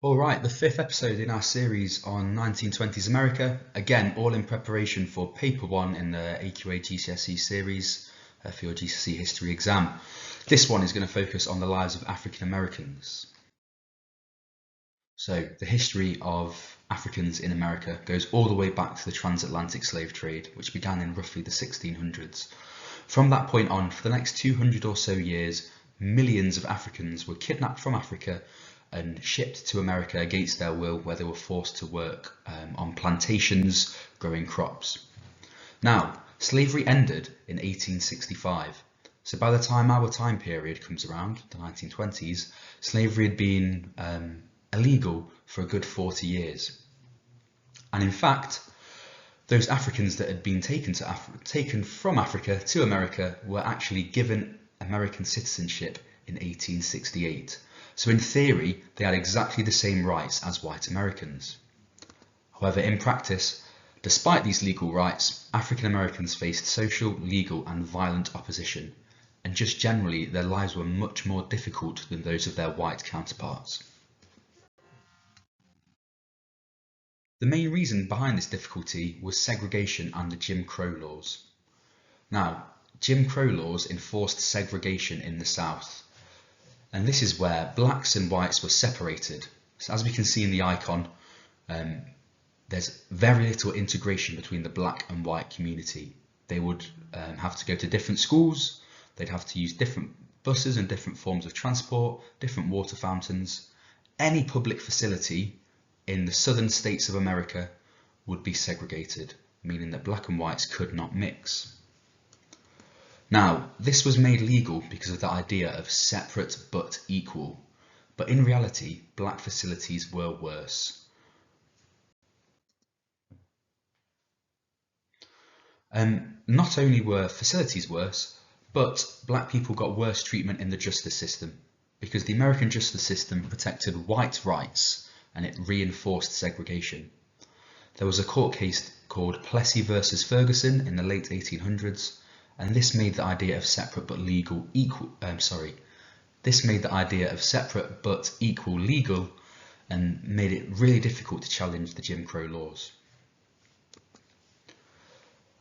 All right, the fifth episode in our series on 1920s America, again, all in preparation for paper one in the AQA GCSE series for your GCSE history exam. This one is going to focus on the lives of African Americans. So the history of Africans in America goes all the way back to the transatlantic slave trade, which began in roughly the 1600s. From that point on, for the next 200 or so years, millions of Africans were kidnapped from Africa and shipped to America against their will, where they were forced to work on plantations growing crops. Now, slavery ended in 1865. So by the time our time period comes around, the 1920s, slavery had been illegal for a good 40 years. And in fact, those Africans that had been taken from Africa to America were actually given American citizenship in 1868. So in theory, they had exactly the same rights as white Americans. However, in practice, despite these legal rights, African Americans faced social, legal and violent opposition, and just generally their lives were much more difficult than those of their white counterparts. The main reason behind this difficulty was segregation and the Jim Crow laws. Now, Jim Crow laws enforced segregation in the South, and this is where blacks and whites were separated. So as we can see in the icon, there's very little integration between the black and white community. They would have to go to different schools, they'd have to use different buses and different forms of transport, different water fountains. Any public facility in the southern states of America would be segregated, meaning that black and whites could not mix. Now, this was made legal because of the idea of separate but equal, but in reality, black facilities were worse. Not only were facilities worse, but black people got worse treatment in the justice system because the American justice system protected white rights and it reinforced segregation. There was a court case called Plessy versus Ferguson in the late 1800s, and this made the idea of separate but equal legal and made it really difficult to challenge the Jim Crow laws.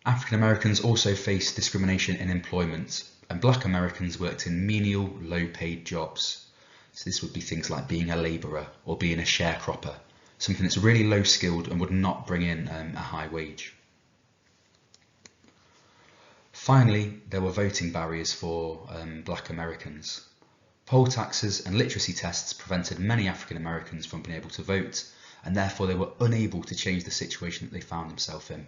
African Americans also faced discrimination in employment, and black Americans worked in menial, low-paid jobs. So this would be things like being a labourer or being a sharecropper, something that's really low-skilled and would not bring in a high wage. Finally, there were voting barriers for black Americans. Poll taxes and literacy tests prevented many African Americans from being able to vote, and therefore they were unable to change the situation that they found themselves in.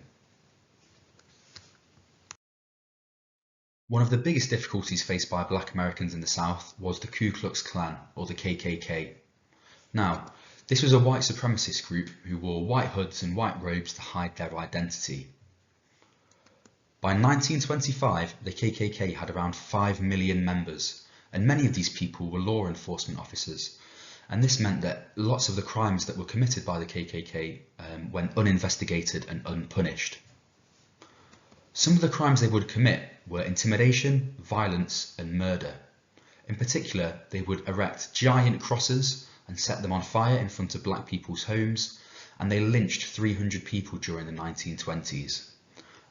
One of the biggest difficulties faced by black Americans in the South was the Ku Klux Klan, or the KKK. Now, this was a white supremacist group who wore white hoods and white robes to hide their identity. By 1925, the KKK had around 5 million members, and many of these people were law enforcement officers. And this meant that lots of the crimes that were committed by the KKK went uninvestigated and unpunished. Some of the crimes they would commit were intimidation, violence, and murder. In particular, they would erect giant crosses and set them on fire in front of black people's homes, and they lynched 300 people during the 1920s.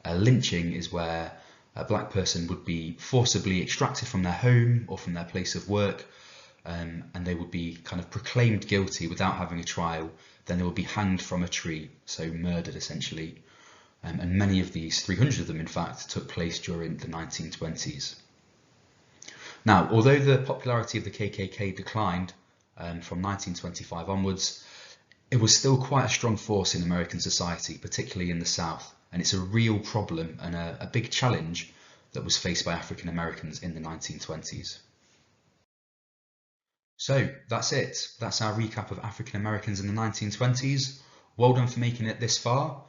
Lynching is where a black person would be forcibly extracted from their home or from their place of work, and they would be kind of proclaimed guilty without having a trial. Then they would be hanged from a tree, so murdered essentially. And many of these, 300 of them in fact, took place during the 1920s. Now, although the popularity of the KKK declined from 1925 onwards, it was still quite a strong force in American society, particularly in the South, and it's a real problem and a big challenge that was faced by African Americans in the 1920s. So that's it. That's our recap of African Americans in the 1920s. Well done for making it this far.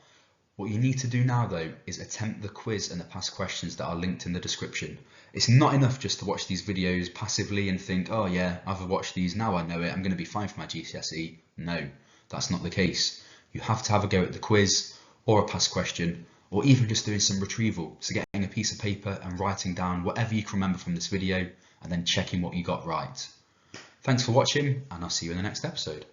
What you need to do now though is attempt the quiz and the past questions that are linked in the description. It's not enough just to watch these videos passively and think, oh yeah, I've watched these, now I know it, I'm going to be fine for my GCSE. No, that's not the case. You have to have a go at the quiz or a past question, or even just doing some retrieval. So getting a piece of paper and writing down whatever you can remember from this video and then checking what you got right. Thanks for watching, and I'll see you in the next episode.